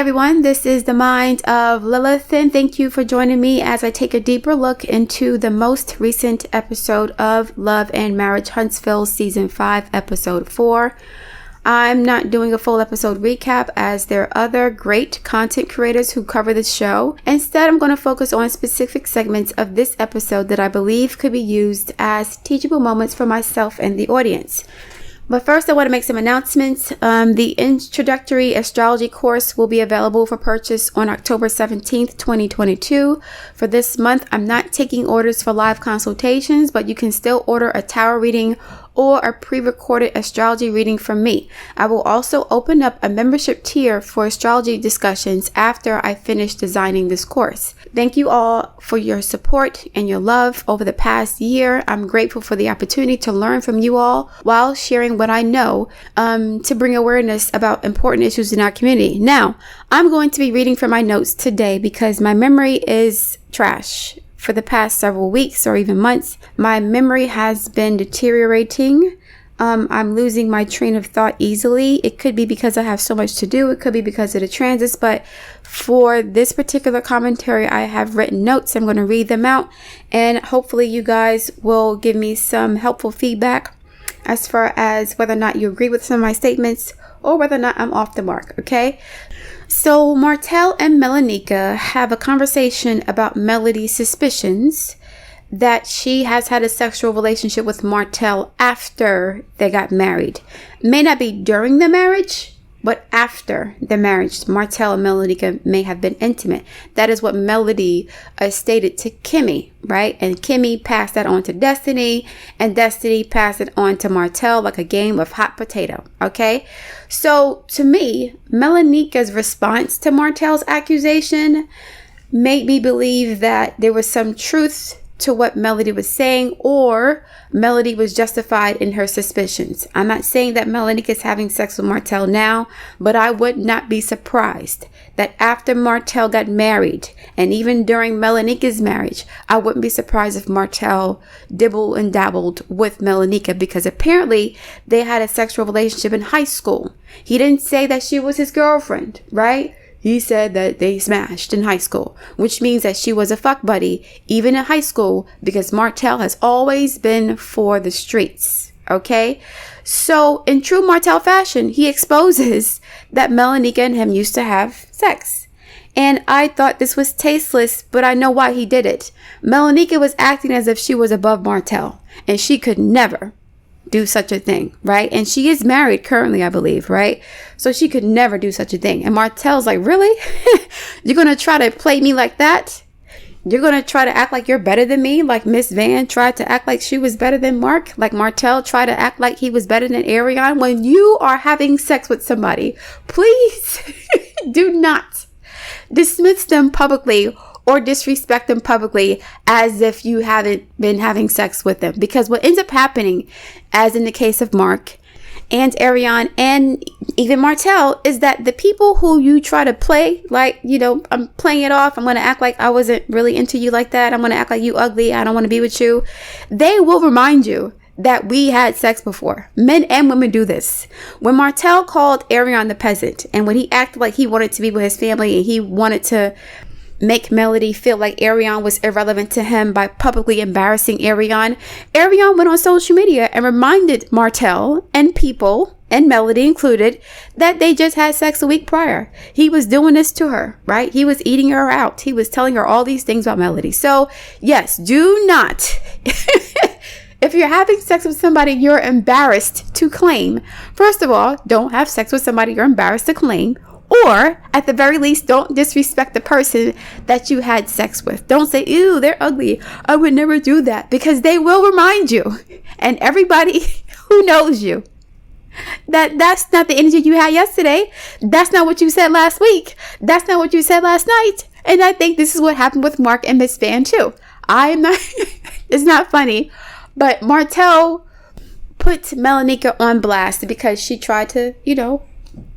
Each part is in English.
everyone, this is the mind of Lilith, and thank you for joining me as I take a deeper look into the most recent episode of Love and Marriage Huntsville Season 5, Episode 4. I'm not doing a full episode recap as there are other great content creators who cover this show. Instead, I'm going to focus on specific segments of this episode that I believe could be used as teachable moments for myself and the audience. But first, I want to make some announcements. The introductory astrology course will be available for purchase on October 17th, 2022. For this month, I'm not taking orders for live consultations, but you can still order a tarot reading or a pre-recorded astrology reading from me. I will also open up a membership tier for astrology discussions after I finish designing this course. Thank you all for your support and your love over the past year. I'm grateful for the opportunity to learn from you all while sharing what I know to bring awareness about important issues in our community. Now, I'm going to be reading from my notes today because my memory is trash. For the past several weeks or even months, my memory has been deteriorating. I'm losing my train of thought easily. It could be because I have so much to do. It could be because of the transits. But for this particular commentary, I have written notes. I'm going to read them out. And hopefully you guys will give me some helpful feedback as far as whether or not you agree with some of my statements or whether or not I'm off the mark. Okay. So Martel and Melanika have a conversation about Melody's suspicions that she has had a sexual relationship with Martel after they got married. May not be during the marriage, but after the marriage, Martel and Melanika may have been intimate. That is what Melody stated to Kimmy, right? And Kimmy passed that on to Destiny, and Destiny passed it on to Martel like a game of hot potato, okay? So to me, Melanika's response to Martel's accusation made me believe that there was some truth to what Melody was saying, or Melody was justified in her suspicions. I'm not saying that Melaneka is having sex with Martel now, but I would not be surprised that after Martel got married, and even during Melaneka's marriage, I wouldn't be surprised if Martel dibbled and dabbled with Melaneka, because apparently they had a sexual relationship in high school. He didn't say that she was his girlfriend, right? He said that they smashed in high school, which means that she was a fuck buddy even in high school, because Martel has always been for the streets. Okay. So in true Martel fashion, he exposes that Melaneka and him used to have sex. And I thought this was tasteless, but I know why he did it. Melaneka was acting as if she was above Martel, and she could never do such a thing, right? And she is married currently, I believe, right? So she could never do such a thing. And Martel's like, really? You're going to try to play me like that? You're going to try to act like you're better than me? Like Miss Van tried to act like she was better than Mark? Like Martel tried to act like he was better than Ariane? When you are having sex with somebody, please do not dismiss them publicly or disrespect them publicly as if you haven't been having sex with them. Because what ends up happening, as in the case of Mark and Ariane and even Martel, is that the people who you try to play, like, you know, I'm playing it off, I'm going to act like I wasn't really into you like that, I'm going to act like you ugly, I don't want to be with you, they will remind you that we had sex before. Men and women do this. When Martel called Ariane the peasant, and when he acted like he wanted to be with his family and he wanted to make Melody feel like Ariane was irrelevant to him by publicly embarrassing Ariane, Ariane went on social media and reminded Martel and people, and Melody included, that they just had sex a week prior. He was doing this to her, right? He was eating her out. He was telling her all these things about Melody. So yes, do not, if you're having sex with somebody you're embarrassed to claim, first of all, don't have sex with somebody you're embarrassed to claim. Or, at the very least, don't disrespect the person that you had sex with. Don't say, ew, they're ugly, I would never do that. Because they will remind you, and everybody who knows you, that that's not the energy you had yesterday. That's not what you said last week. That's not what you said last night. And I think this is what happened with Mark and Miss Van too. I'm not, it's not funny, but Martel put Melaneka on blast because she tried to, you know,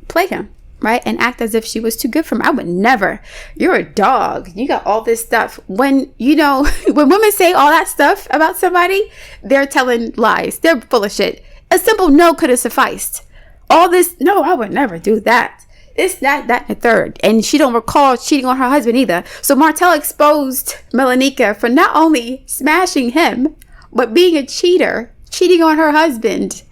play him. Right? And act as if she was too good for me. I would never. You're a dog. You got all this stuff. When, you know, when women say all that stuff about somebody, they're telling lies. They're full of shit. A simple no could have sufficed. All this, no, I would never do that. It's that, and the third. And she don't recall cheating on her husband either. So Martell exposed Melaneka for not only smashing him, but being a cheater, cheating on her husband.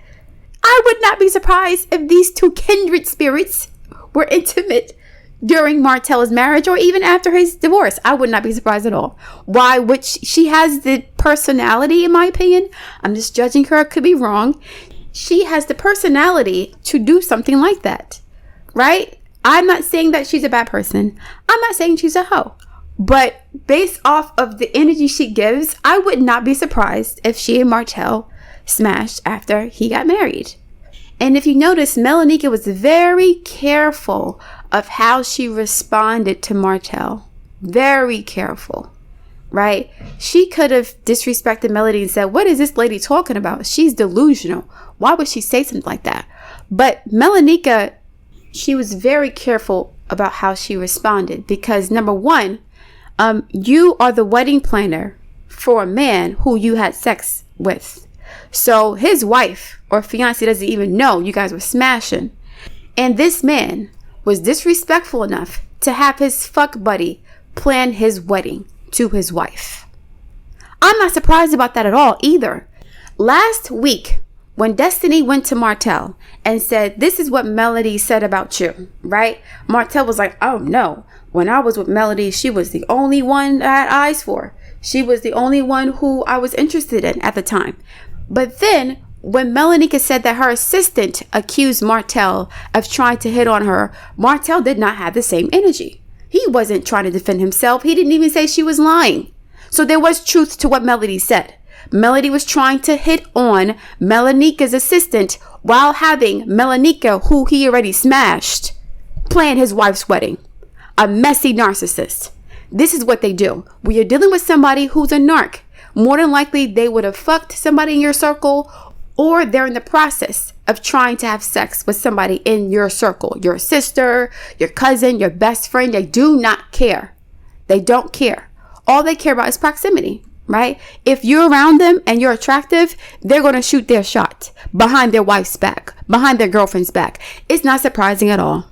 I would not be surprised if these two kindred spirits were intimate during Martell's marriage or even after his divorce. I would not be surprised at all. Why would she has the personality, in my opinion. I'm just judging her. I could be wrong. She has the personality to do something like that, right? I'm not saying that she's a bad person. I'm not saying she's a hoe. But based off of the energy she gives, I would not be surprised if she and Martell smashed after he got married. And if you notice, Melaneka was very careful of how she responded to Martell. Very careful, right? She could have disrespected Melody and said, what is this lady talking about? She's delusional. Why would she say something like that? But Melaneka, she was very careful about how she responded because, number one, you are the wedding planner for a man who you had sex with. So his wife or fiance doesn't even know you guys were smashing. And this man was disrespectful enough to have his fuck buddy plan his wedding to his wife. I'm not surprised about that at all either. Last week, when Destiny went to Martell and said, this is what Melody said about you, right? Martell was like, oh no, when I was with Melody, she was the only one I had eyes for. She was the only one who I was interested in at the time. But then when Melaneka said that her assistant accused Martell of trying to hit on her, Martell did not have the same energy. He wasn't trying to defend himself. He didn't even say she was lying. So there was truth to what Melody said. Melody was trying to hit on Melaneka's assistant while having Melaneka, who he already smashed, plan his wife's wedding. A messy narcissist. This is what they do. When you're dealing with somebody who's a narc, more than likely they would have fucked somebody in your circle, or they're in the process of trying to have sex with somebody in your circle. Your sister, your cousin, your best friend. They do not care. They don't care. All they care about is proximity, right? If you're around them and you're attractive, they're going to shoot their shot behind their wife's back, behind their girlfriend's back. It's not surprising at all.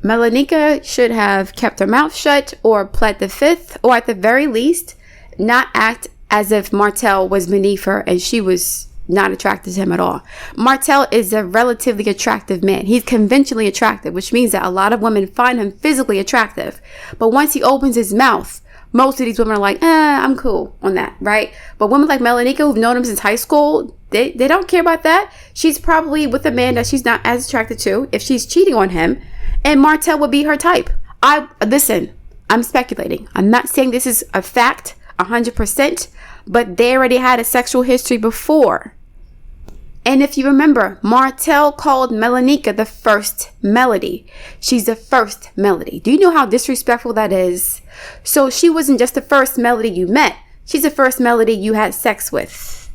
Melaneka should have kept her mouth shut or pled the fifth, or at the very least, not act as if Martell was beneath her and she was not attracted to him at all. Martell is a relatively attractive man. He's conventionally attractive, which means that a lot of women find him physically attractive. But once he opens his mouth, most of these women are like, I'm cool on that, right? But women like Melaneka, who've known him since high school, they don't care about that. She's probably with a man that she's not as attracted to if she's cheating on him, and Martell would be her type. Listen, I'm speculating. I'm not saying this is a fact 100%, but they already had a sexual history before. And if you remember, Martell called Melaneka the first melody. She's the first melody. Do you know how disrespectful that is? So she wasn't just the first melody you met. She's the first melody you had sex with,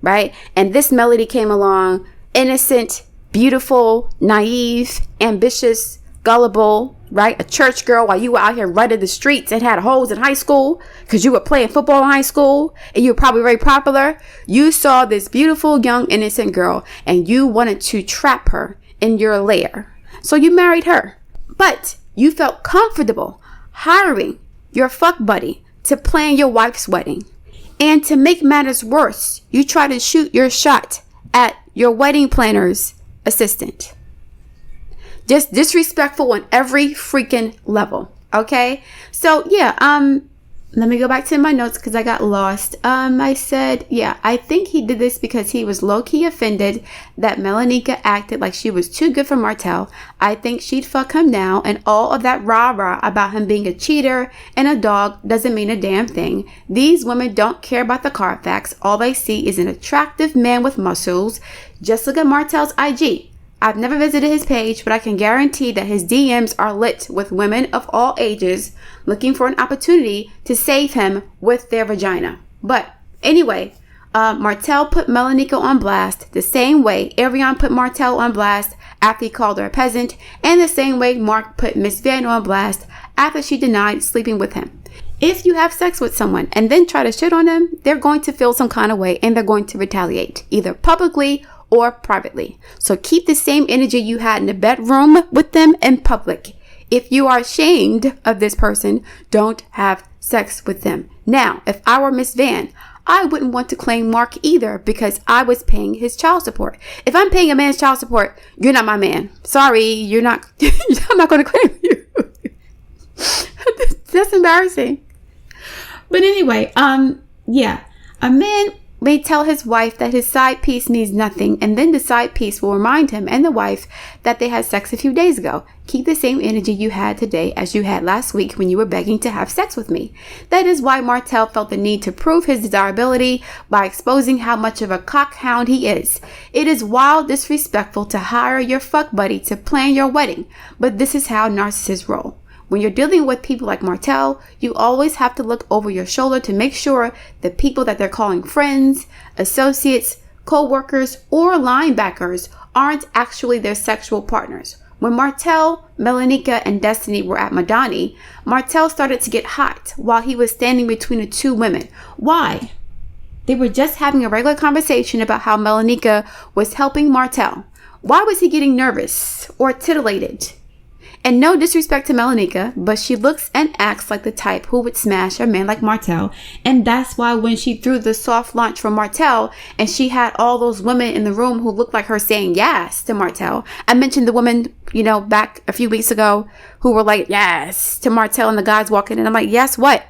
right? And this melody came along, innocent, beautiful, naive, ambitious, gullible, right? A church girl while you were out here running the streets and had hoes in high school because you were playing football in high school and you were probably very popular. You saw this beautiful, young, innocent girl and you wanted to trap her in your lair. So you married her. But you felt comfortable hiring your fuck buddy to plan your wife's wedding. And to make matters worse, you try to shoot your shot at your wedding planner's assistant. Just disrespectful on every freaking level. Okay. So yeah, let me go back to my notes because I got lost. I said, yeah, I think he did this because he was low-key offended that Melaneka acted like she was too good for Martell. I think she'd fuck him now, and all of that rah-rah about him being a cheater and a dog doesn't mean a damn thing. These women don't care about the Carfax. All they see is an attractive man with muscles. Just look at Martell's IG. I've never visited his page, but I can guarantee that his DMs are lit with women of all ages looking for an opportunity to save him with their vagina. But anyway, Martell put Melaneka on blast the same way Ariane put Martell on blast after he called her a peasant, and the same way Mark put Miss Van on blast after she denied sleeping with him. If you have sex with someone and then try to shit on them, they're going to feel some kind of way and they're going to retaliate, either publicly or privately. So keep the same energy you had in the bedroom with them in public. If you are ashamed of this person, don't have sex with them. Now, if I were Miss Van, I wouldn't want to claim Mark either because I was paying his child support. If I'm paying a man's child support, you're not my man. Sorry, you're not. I'm not going to claim you. That's embarrassing. But anyway, yeah, a man may tell his wife that his side piece means nothing, and then the side piece will remind him and the wife that they had sex a few days ago. Keep the same energy you had today as you had last week when you were begging to have sex with me. That is why Martell felt the need to prove his desirability by exposing how much of a cockhound he is. It is wild disrespectful to hire your fuck buddy to plan your wedding, but this is how narcissists roll. When you're dealing with people like Martell, you always have to look over your shoulder to make sure the people that they're calling friends, associates, co-workers, or linebackers aren't actually their sexual partners. When Martel, Melanika, and Destiny were at Madani, Martell started to get hot while he was standing between the two women. Why? They were just having a regular conversation about how Melanika was helping Martell. Why was he getting nervous or titillated? And no disrespect to Melaneka, but she looks and acts like the type who would smash a man like Martell. And that's why when she threw the soft launch for Martell and she had all those women in the room who looked like her saying yes to Martell. I mentioned the women, back a few weeks ago who were like yes to Martell, and the guys walking in. I'm like, yes, what?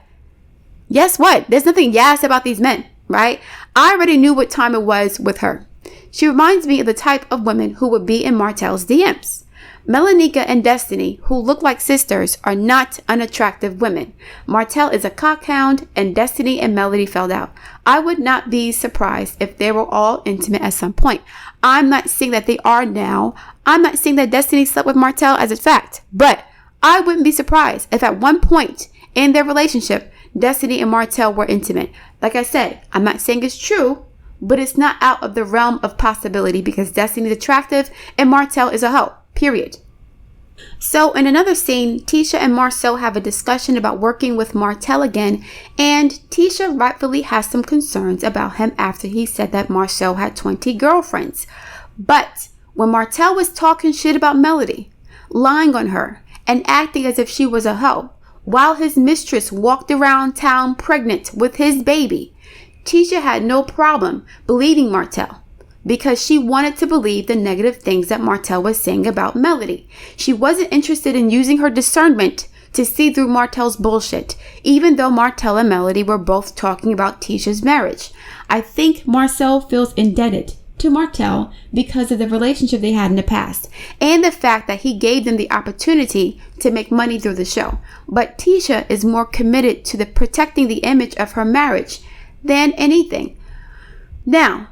Yes, what? There's nothing yes about these men, right? I already knew what time it was with her. She reminds me of the type of women who would be in Martell's DMs. Melaneka and Destiny, who look like sisters, are not unattractive women. Martell is a cockhound, and Destiny and Melody fell out. I would not be surprised if they were all intimate at some point. I'm not saying that they are now. I'm not saying that Destiny slept with Martell as a fact, but I wouldn't be surprised if at one point in their relationship, Destiny and Martell were intimate. Like I said, I'm not saying it's true, but it's not out of the realm of possibility because Destiny is attractive and Martell is a hoe. Period. So in another scene, Tisha and Marceau have a discussion about working with Martell again, and Tisha rightfully has some concerns about him after he said that Marceau had 20 girlfriends. But when Martell was talking shit about Melody, lying on her, and acting as if she was a hoe, while his mistress walked around town pregnant with his baby, Tisha had no problem believing Martell, because she wanted to believe the negative things that Martell was saying about Melody. She wasn't interested in using her discernment to see through Martell's bullshit, even though Martell and Melody were both talking about Tisha's marriage. I think Marcel feels indebted to Martell because of the relationship they had in the past and the fact that he gave them the opportunity to make money through the show. But Tisha is more committed to protecting the image of her marriage than anything. Now,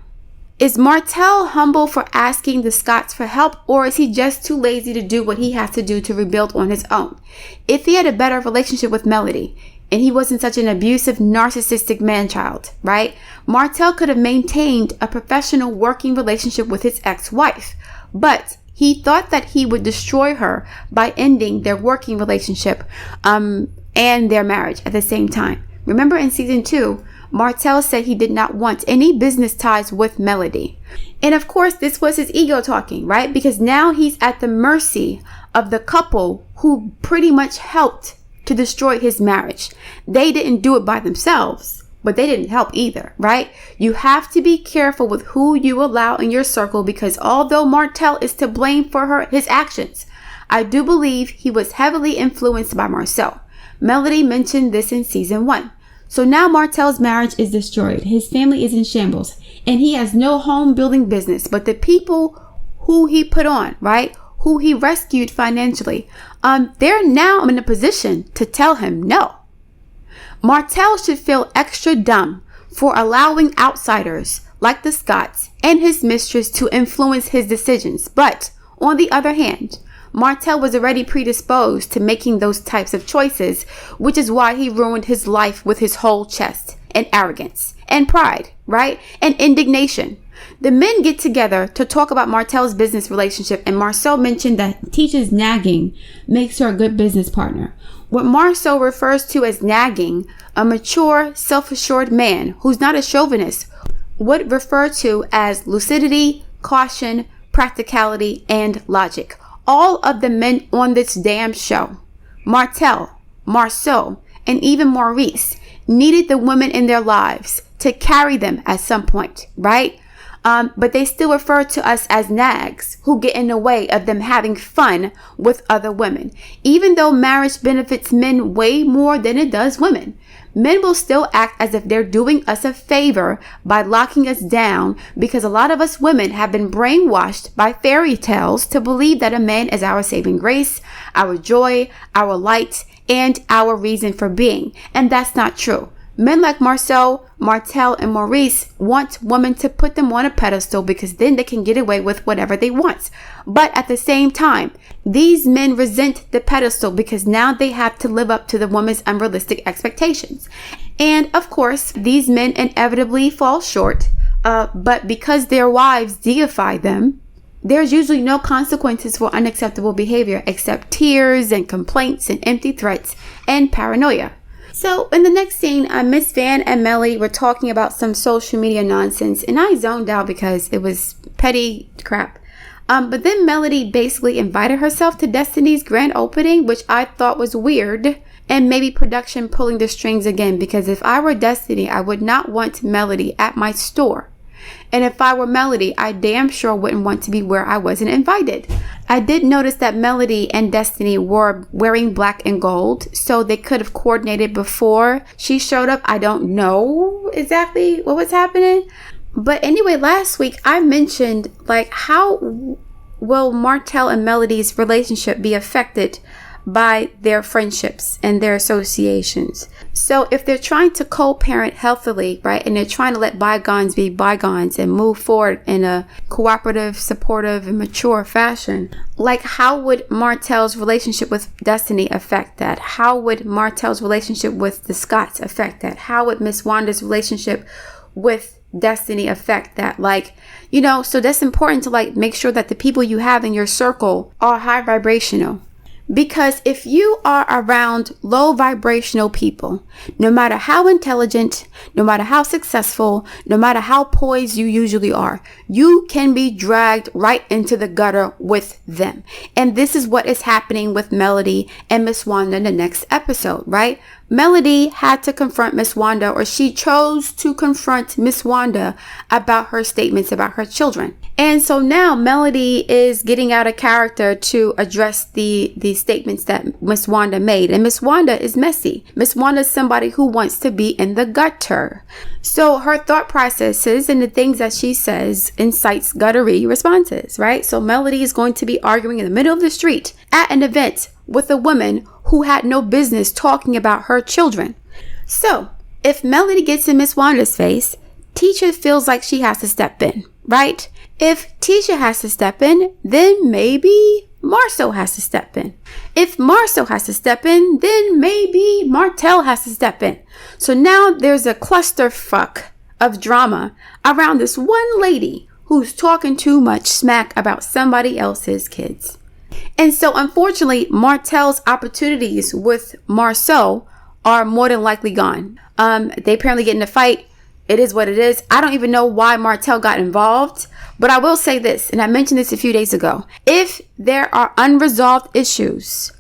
is Martell humble for asking the Scotts for help, or is he just too lazy to do what he has to do to rebuild on his own? If he had a better relationship with Melody, and he wasn't such an abusive, narcissistic man-child, right? Martell could have maintained a professional working relationship with his ex-wife, but he thought that he would destroy her by ending their working relationship and their marriage at the same time. Remember in season 2, Martell said he did not want any business ties with Melody. And of course, this was his ego talking, right? Because now he's at the mercy of the couple who pretty much helped to destroy his marriage. They didn't do it by themselves, but they didn't help either, right? You have to be careful with who you allow in your circle, because although Martell is to blame for his actions, I do believe he was heavily influenced by Marcel. Melody mentioned this in season 1. So now Martell's marriage is destroyed. His family is in shambles, and he has no home building business. But the people who he put on, right, who he rescued financially, they're now in a position to tell him no. Martell should feel extra dumb for allowing outsiders like the Scotts and his mistress to influence his decisions. But on the other hand, Martell was already predisposed to making those types of choices, which is why he ruined his life with his whole chest and arrogance and pride, right? And indignation. The men get together to talk about Martell's business relationship, and Marceau mentioned that Tisha's nagging makes her a good business partner. What Marceau refers to as nagging, a mature, self-assured man who's not a chauvinist, would refer to as lucidity, caution, practicality, and logic. All of the men on this damn show, Martell, Marceau, and even Maurice, needed the women in their lives to carry them at some point, right? But they still refer to us as nags who get in the way of them having fun with other women. Even though marriage benefits men way more than it does women, men will still act as if they're doing us a favor by locking us down, because a lot of us women have been brainwashed by fairy tales to believe that a man is our saving grace, our joy, our light, and our reason for being. And that's not true. Men like Marceau, Martel, and Maurice want women to put them on a pedestal because then they can get away with whatever they want. But at the same time, these men resent the pedestal because now they have to live up to the woman's unrealistic expectations. And of course, these men inevitably fall short, but because their wives deify them, there's usually no consequences for unacceptable behavior except tears and complaints and empty threats and paranoia. So in the next scene, Miss Van and Melly were talking about some social media nonsense, and I zoned out because it was petty crap. But then Melody basically invited herself to Destiny's grand opening, which I thought was weird, and maybe production pulling the strings again, because if I were Destiny, I would not want Melody at my store. And if I were Melody, I damn sure wouldn't want to be where I wasn't invited. I did notice that Melody and Destiny were wearing black and gold, so they could have coordinated before she showed up. I don't know exactly what was happening. But anyway, last week I mentioned, like, how will Martell and Melody's relationship be affected by their friendships and their associations. So if they're trying to co-parent healthily, right, and they're trying to let bygones be bygones and move forward in a cooperative, supportive, and mature fashion, like, how would Martell's relationship with Destiny affect that? How would Martell's relationship with the Scotts affect that? How would Miss Wanda's relationship with Destiny affect that? Like, you know, so that's important to, like, make sure that the people you have in your circle are high vibrational. Because if you are around low vibrational people, no matter how intelligent, no matter how successful, no matter how poised you usually are, you can be dragged right into the gutter with them. And this is what is happening with Melody and Miss Wanda in the next episode, right? Melody had to confront Miss Wanda, or she chose to confront Miss Wanda about her statements about her children. And so now Melody is getting out of character to address the statements that Miss Wanda made. And Miss Wanda is messy. Miss Wanda is somebody who wants to be in the gutter. So her thought processes and the things that she says incites guttery responses, right? So Melody is going to be arguing in the middle of the street at an event with a woman who had no business talking about her children. So if Melody gets in Miss Wanda's face, Tisha feels like she has to step in, right? If Tisha has to step in, then maybe Marceau has to step in. If Marceau has to step in, then maybe Martell has to step in. So now there's a clusterfuck of drama around this one lady who's talking too much smack about somebody else's kids. And so unfortunately, Martell's opportunities with Marceau are more than likely gone. They apparently get in a fight. It is what it is. I don't even know why Martell got involved, but I will say this, and I mentioned this a few days ago. If there are unresolved issues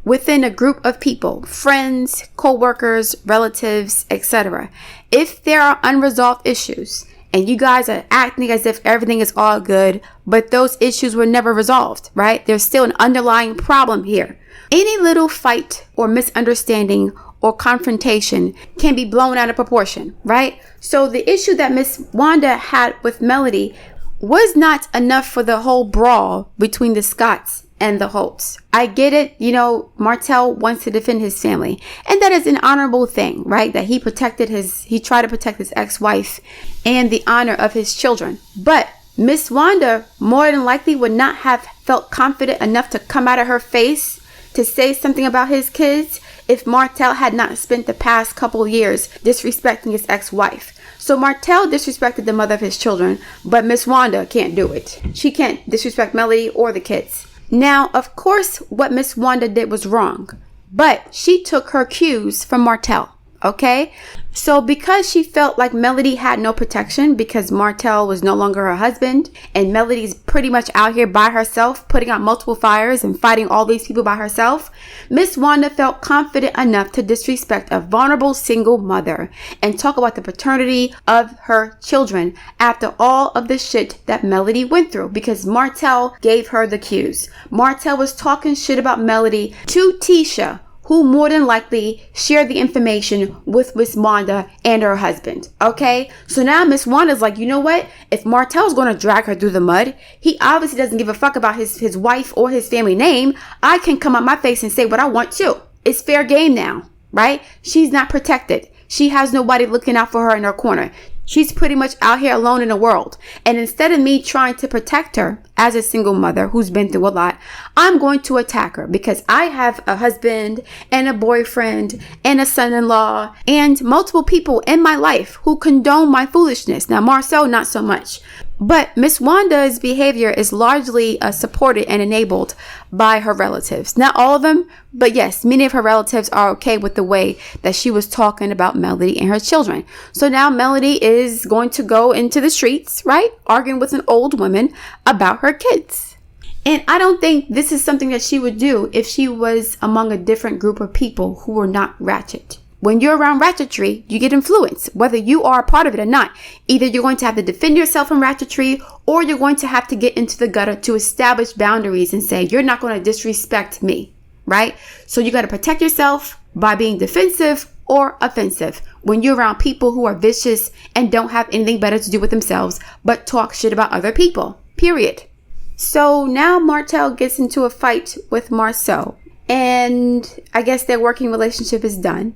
within a group of people, friends, co-workers, relatives, etc., if there are unresolved issues and you guys are acting as if everything is all good, but those issues were never resolved, right? There's still an underlying problem here. Any little fight or misunderstanding or confrontation can be blown out of proportion, right? So the issue that Miss Wanda had with Melody was not enough for the whole brawl between the Scotts and the Holts. I get it, you know, Martell wants to defend his family, and that is an honorable thing, right? That he tried to protect his ex-wife and the honor of his children. But Miss Wanda more than likely would not have felt confident enough to come out of her face to say something about his kids if Martell had not spent the past couple of years disrespecting his ex-wife. So Martell disrespected the mother of his children, but Miss Wanda can't do it. She can't disrespect Melody or the kids. Now, of course, what Miss Wanda did was wrong, but she took her cues from Martell. Okay? So because she felt like Melody had no protection because Martell was no longer her husband and Melody's pretty much out here by herself, putting out multiple fires and fighting all these people by herself, Miss Wanda felt confident enough to disrespect a vulnerable single mother and talk about the paternity of her children after all of the shit that Melody went through because Martell gave her the cues. Martell was talking shit about Melody to Tisha, who more than likely shared the information with Miss Wanda and her husband. Okay? So now Miss Wanda's like, you know what? If Martell's going to drag her through the mud, he obviously doesn't give a fuck about his wife or his family name. I can come out my face and say what I want too. It's fair game now, right? She's not protected. She has nobody looking out for her in her corner. She's pretty much out here alone in the world. And instead of me trying to protect her as a single mother who's been through a lot, I'm going to attack her because I have a husband and a boyfriend and a son-in-law and multiple people in my life who condone my foolishness. Now, Marcel, not so much. But Miss Wanda's behavior is largely supported and enabled by her relatives. Not all of them, but yes, many of her relatives are okay with the way that she was talking about Melody and her children. So now Melody is going to go into the streets, right? Arguing with an old woman about her kids. And I don't think this is something that she would do if she was among a different group of people who were not ratchet. When you're around ratchetry, you get influence, whether you are a part of it or not. Either you're going to have to defend yourself from ratchetry, or you're going to have to get into the gutter to establish boundaries and say, you're not going to disrespect me, right? So you got to protect yourself by being defensive or offensive when you're around people who are vicious and don't have anything better to do with themselves but talk shit about other people, period. So now Martell gets into a fight with Marceau, and I guess their working relationship is done.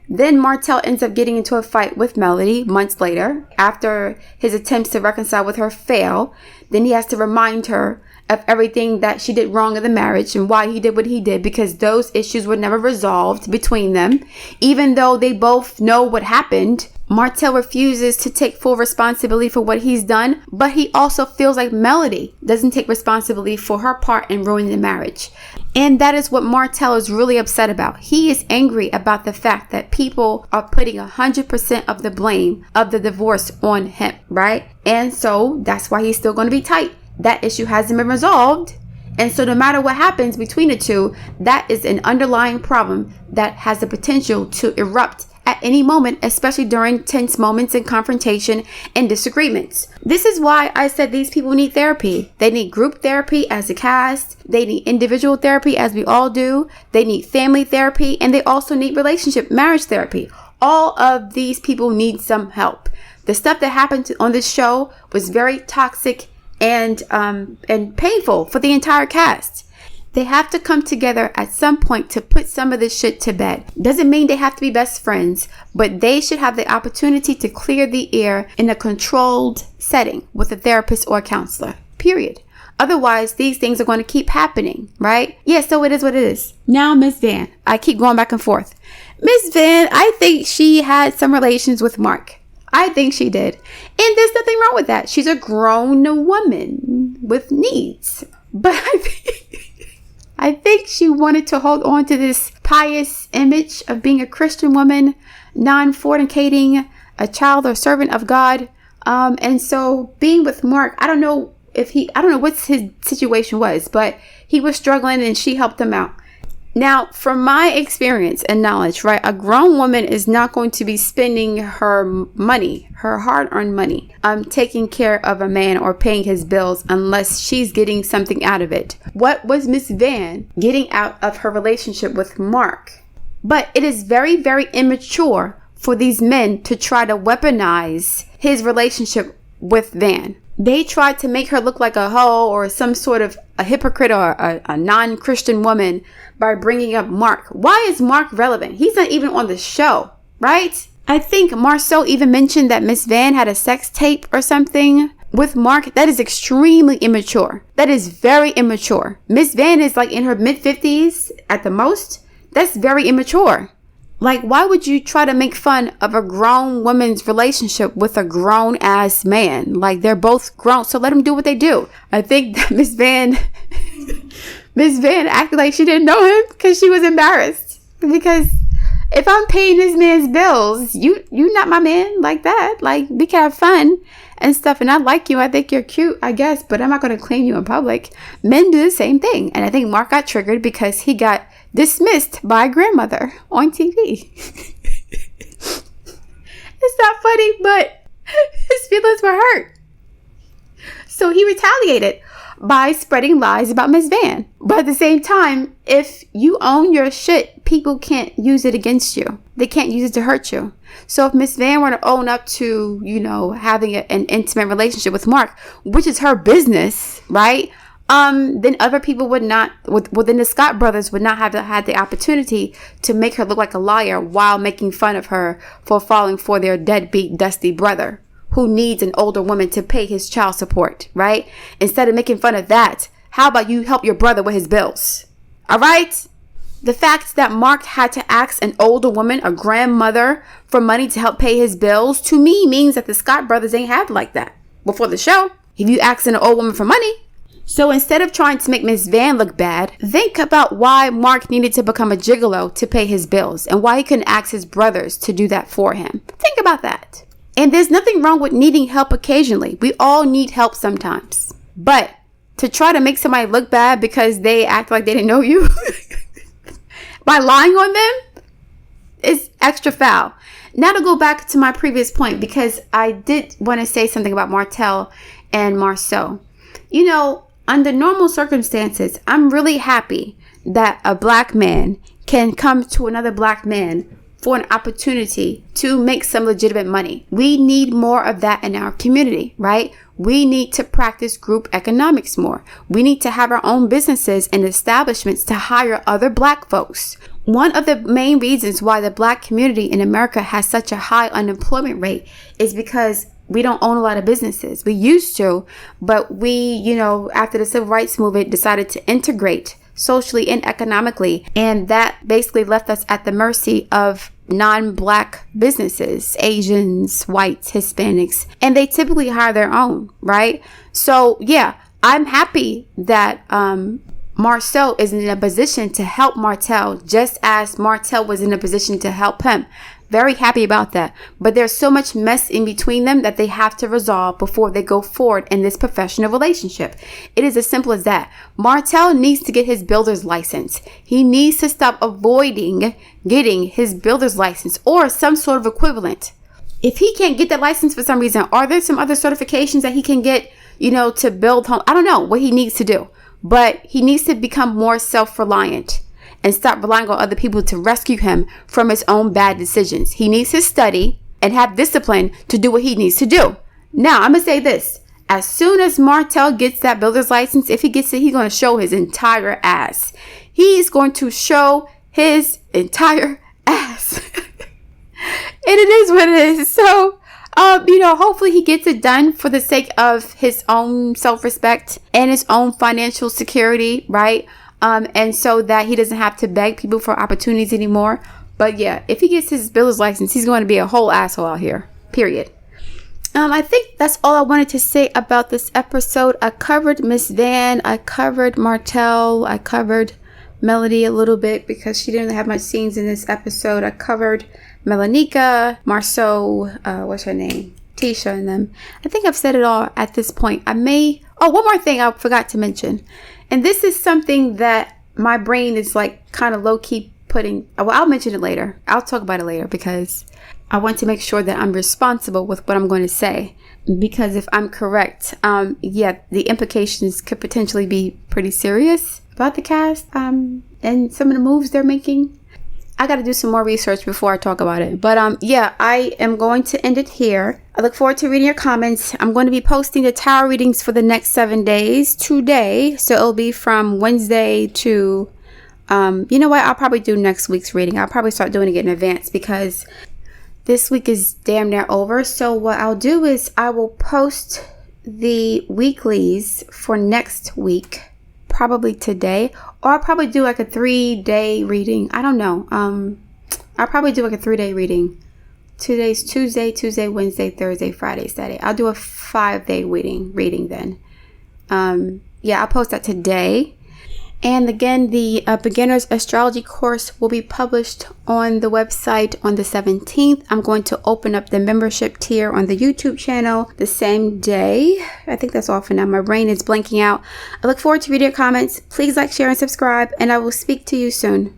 Then Martell ends up getting into a fight with Melody months later after his attempts to reconcile with her fail. Then he has to remind her of everything that she did wrong in the marriage and why he did what he did, because those issues were never resolved between them. Even though they both know what happened, Martell refuses to take full responsibility for what he's done, but he also feels like Melody doesn't take responsibility for her part in ruining the marriage. And that is what Martell is really upset about. He is angry about the fact that people are putting 100% of the blame of the divorce on him, right? And so that's why he's still going to be tight. That issue hasn't been resolved. And so no matter what happens between the two, that is an underlying problem that has the potential to erupt at any moment, especially during tense moments and confrontation and disagreements. This is why I said these people need therapy. They need group therapy as a cast. They need individual therapy, as we all do. They need family therapy, and they also need marriage therapy. All of these people need some help. The stuff that happened on this show was very toxic and painful for the entire cast. They have to come together at some point to put some of this shit to bed. Doesn't mean they have to be best friends, but they should have the opportunity to clear the air in a controlled setting with a therapist or a counselor, period. Otherwise, these things are going to keep happening, right? Yeah, so it is what it is. Now, Miss Van. I keep going back and forth. Miss Van, I think she had some relations with Mark. I think she did. And there's nothing wrong with that. She's a grown woman with needs. But I think she wanted to hold on to this pious image of being a Christian woman, non-fornicating, a child or servant of God. And so being with Mark, I don't know what his situation was, but he was struggling and she helped him out. Now, from my experience and knowledge, right, a grown woman is not going to be spending her money, her hard-earned money, taking care of a man or paying his bills unless she's getting something out of it. What was Miss Van getting out of her relationship with Mark? But it is very, very immature for these men to try to weaponize his relationship with Van. They tried to make her look like a hoe or some sort of a hypocrite or a non-Christian woman by bringing up Mark. Why is Mark relevant? He's not even on the show, right? I think Marceau even mentioned that Miss Van had a sex tape or something with Mark. That is extremely immature. That is very immature. Miss Van is like in her mid-50s at the most. That's very immature. Like, why would you try to make fun of a grown woman's relationship with a grown-ass man? Like, they're both grown, so let them do what they do. I think that Miss Van acted like she didn't know him because she was embarrassed. Because If I'm paying this man's bills, you not my man like that. Like, we can have fun and stuff. And I like you. I think you're cute, I guess. But I'm not going to claim you in public. Men do the same thing. And I think Mark got triggered because he got dismissed by grandmother on TV. It's not funny, but his feelings were hurt. So he retaliated by spreading lies about Miss Van. But at the same time, if you own your shit, people can't use it against you. They can't use it to hurt you. So if Miss Van were to own up to, having an intimate relationship with Mark, which is her business, right? Then other people would not, within the Scott brothers would not have had the opportunity to make her look like a liar while making fun of her for falling for their deadbeat, dusty brother who needs an older woman to pay his child support, right? Instead of making fun of that, how about you help your brother with his bills? All right? The fact that Mark had to ask an older woman, a grandmother, for money to help pay his bills, to me means that the Scott brothers ain't have like that before the show. If you asking an old woman for money. So instead of trying to make Miss Van look bad, think about why Mark needed to become a gigolo to pay his bills and why he couldn't ask his brothers to do that for him. Think about that. And there's nothing wrong with needing help occasionally. We all need help sometimes. But to try to make somebody look bad because they act like they didn't know you by lying on them is extra foul. Now to go back to my previous point, because I did want to say something about Martell and Marceau. Under normal circumstances, I'm really happy that a black man can come to another black man for an opportunity to make some legitimate money. We need more of that in our community, right? We need to practice group economics more. We need to have our own businesses and establishments to hire other black folks. One of the main reasons why the black community in America has such a high unemployment rate is because we don't own a lot of businesses. We used to, but we, after the civil rights movement, decided to integrate socially and economically. And that basically left us at the mercy of non-black businesses, Asians, whites, Hispanics, and they typically hire their own, right? So yeah, I'm happy that Marceau is in a position to help Martell just as Martell was in a position to help him. Very happy about that. But there's so much mess in between them that they have to resolve before they go forward in this professional relationship. It is as simple as that. Martell needs to get his builder's license. He needs to stop avoiding getting his builder's license or some sort of equivalent. If he can't get that license for some reason, are there some other certifications that he can get, to build home? I don't know what he needs to do, but he needs to become more self-reliant and stop relying on other people to rescue him from his own bad decisions. He needs to study and have discipline to do what he needs to do. Now, I'm going to say this. As soon as Martell gets that builder's license, if he gets it, he's going to show his entire ass. He's going to show his entire ass. And it is what it is. So, hopefully he gets it done for the sake of his own self-respect and his own financial security, right? And so that he doesn't have to beg people for opportunities anymore. But yeah, if he gets his builder's license, he's going to be a whole asshole out here. Period. I think that's all I wanted to say about this episode. I covered Miss Van. I covered Martell. I covered Melody a little bit because she didn't have much scenes in this episode. I covered Melaneka, Marceau, what's her name? Tisha and them. I think I've said it all at this point. one more thing I forgot to mention. And this is something that my brain is like kind of low-key putting. Well, I'll mention it later. I'll talk about it later because I want to make sure that I'm responsible with what I'm going to say. Because if I'm correct, the implications could potentially be pretty serious about the cast and some of the moves they're making. I got to do some more research before I talk about it. But I am going to end it here. I look forward to reading your comments. I'm going to be posting the tarot readings for the next 7 days today. So it'll be from Wednesday to, I'll probably do next week's reading. I'll probably start doing it in advance because this week is damn near over. So what I'll do is I will post the weeklies for next week, probably today. Or I'll probably do like a 3-day reading. I don't know. I'll probably do like a 3-day reading. Today's Tuesday, Wednesday, Thursday, Friday, Saturday. I'll do a 5-day reading then. I'll post that today. And again, the beginner's astrology course will be published on the website on the 17th. I'm going to open up the membership tier on the YouTube channel the same day. I think that's all for now. My brain is blanking out. I look forward to reading your comments. Please like, share, and subscribe, and I will speak to you soon.